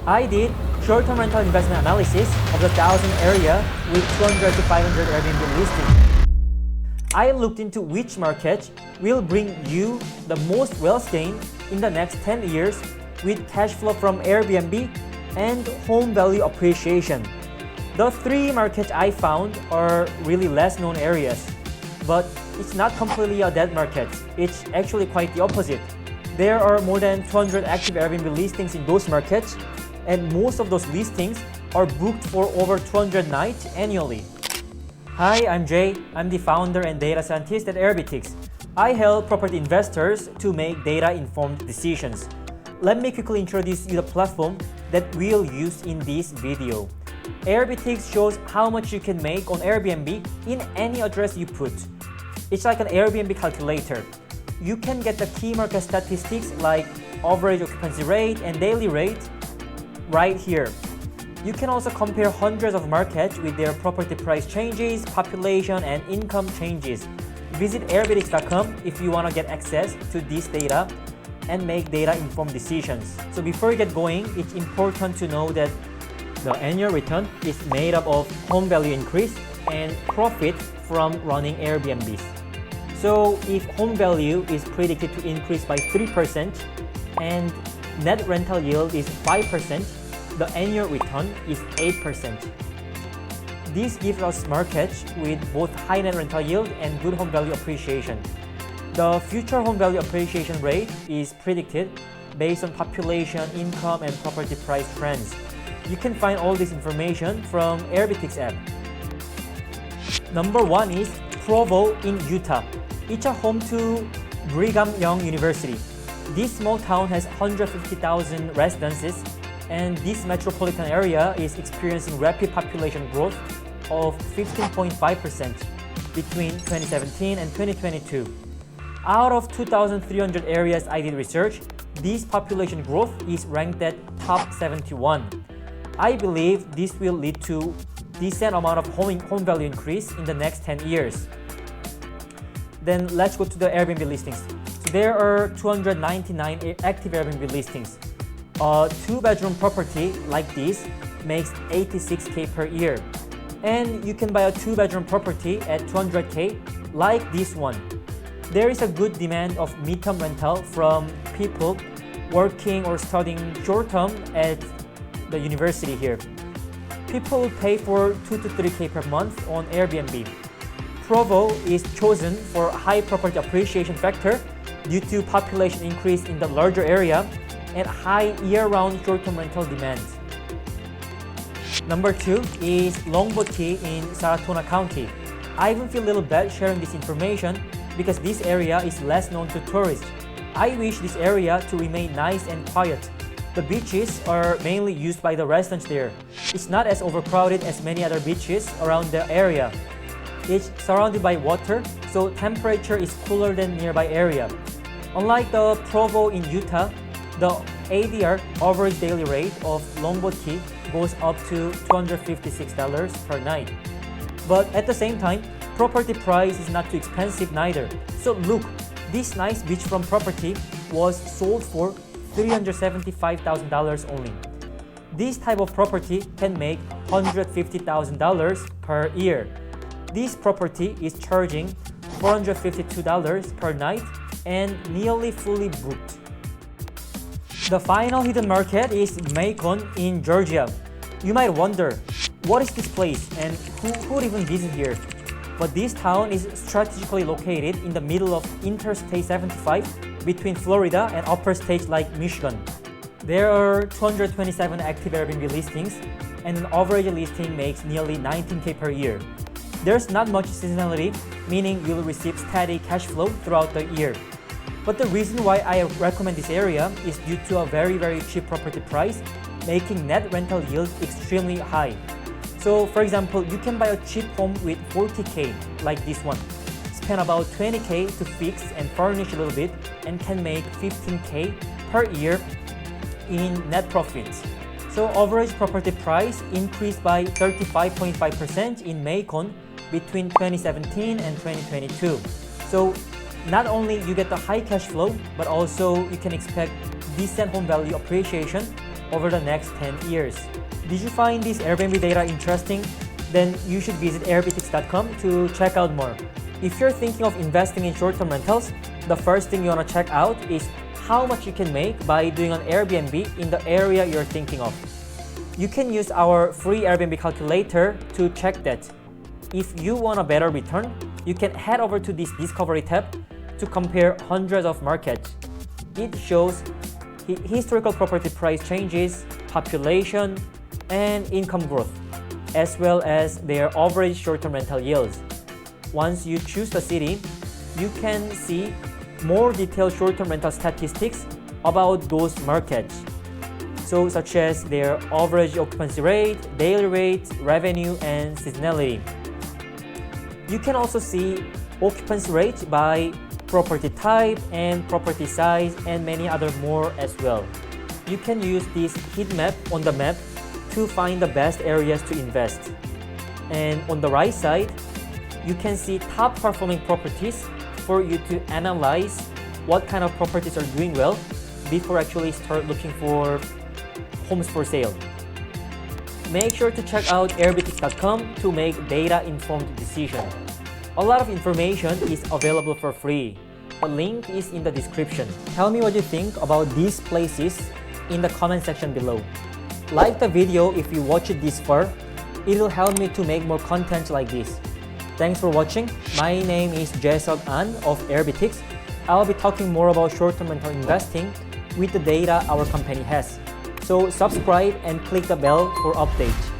I did short-term rental investment analysis of the 1,000 area with 200 to 500 Airbnb listings. I looked into which market will bring you the most wealth gain in the next 10 years with cash flow from Airbnb and home value appreciation. The three markets I found are really less known areas, but it's not completely a dead market. It's actually quite the opposite. There are more than 200 active Airbnb listings in those markets, and most of those listings are booked for over 200 nights annually. Hi, I'm Jay. I'm the founder and data scientist at Airbtics. I help property investors to make data-informed decisions. Let me quickly introduce you the platform that we'll use in this video. Airbtics shows how much you can make on Airbnb in any address you put. It's like an Airbnb calculator. You can get the key market statistics like average occupancy rate and daily rate right here. You can also compare hundreds of markets with their property price changes, population, and income changes. Visit airbtics.com if you want to get access to this data and make data-informed decisions. So before you get going, it's important to know that the annual return is made up of home value increase and profit from running Airbnbs. So if home value is predicted to increase by 3% and net rental yield is 5%, the annual return is 8%. This gives us markets with both high net rental yield and good home value appreciation. The future home value appreciation rate is predicted based on population, income, and property price trends. You can find all this information from Airbtics app. Number 1 is Provo in Utah. It's a home to Brigham Young University. This small town has 150,000 residences, and this metropolitan area is experiencing rapid population growth of 15.5% between 2017 and 2022. Out of 2,300 areas I did research, this population growth is ranked at top 71. I believe this will lead to decent amount of home value increase in the next 10 years. Then let's go to the Airbnb listings. So there are 299 active Airbnb listings. A 2-bedroom property like this makes $86K per year. And you can buy a 2-bedroom property at $200K like this one. There is a good demand of mid-term rental from people working or studying short-term at the university here. People will pay for 2 to 3K per month on Airbnb. Provo is chosen for high property appreciation factor due to population increase in the larger area and high year-round short-term rental demand. Number 2 is Longboat Key in Saratoga County. I even feel a little bad sharing this information because this area is less known to tourists. I wish this area to remain nice and quiet. The beaches are mainly used by the residents there. It's not as overcrowded as many other beaches around the area. It's surrounded by water, so temperature is cooler than nearby area. Unlike the Provo in Utah, the ADR, average daily rate of Longboat Key, goes up to $256 per night. But at the same time, property price is not too expensive neither. So look, this nice beachfront property was sold for $375,000 only. This type of property can make $150,000 per year. This property is charging $452 per night and nearly fully booked. The final hidden market is Macon in Georgia. You might wonder, what is this place and who would even visit here? But this town is strategically located in the middle of Interstate 75 between Florida and upper states like Michigan. There are 227 active Airbnb listings, and an average listing makes nearly $19K per year. There's not much seasonality, meaning you'll receive steady cash flow throughout the year. But the reason why I recommend this area is due to a very cheap property price, making net rental yield extremely high. So for example, you can buy a cheap home with 40K like this one. Spend about 20K to fix and furnish a little bit and can make 15K per year in net profits. So average property price increased by 35.5% in Macon between 2017 and 2022. So not only you get the high cash flow, but also you can expect decent home value appreciation over the next 10 years. Did you find this Airbnb data interesting? Then you should visit Airbtics.com to check out more. If you're thinking of investing in short-term rentals, the first thing you want to check out is how much you can make by doing an Airbnb in the area you're thinking of. You can use our free Airbnb calculator to check that. If you want a better return, you can head over to this Discovery tab to compare hundreds of markets. It shows historical property price changes, population, and income growth, as well as their average short-term rental yields. Once you choose the city, you can see more detailed short-term rental statistics about those markets, so such as their average occupancy rate, daily rate, revenue, and seasonality. You can also see occupancy rate by property type and property size and many other more as well. You can use this heat map on the map to find the best areas to invest. And on the right side, you can see top performing properties for you to analyze what kind of properties are doing well before actually start looking for homes for sale. Make sure to check out Airbtics.com to make data-informed decisions. A lot of information is available for free. The link is in the description. Tell me what you think about these places in the comment section below. Like the video if you watch it this far. It will help me to make more content like this. Thanks for watching. My name is Jae-seok An of Airbtics. I'll be talking more about short-term rental investing with the data our company has. So subscribe and click the bell for updates.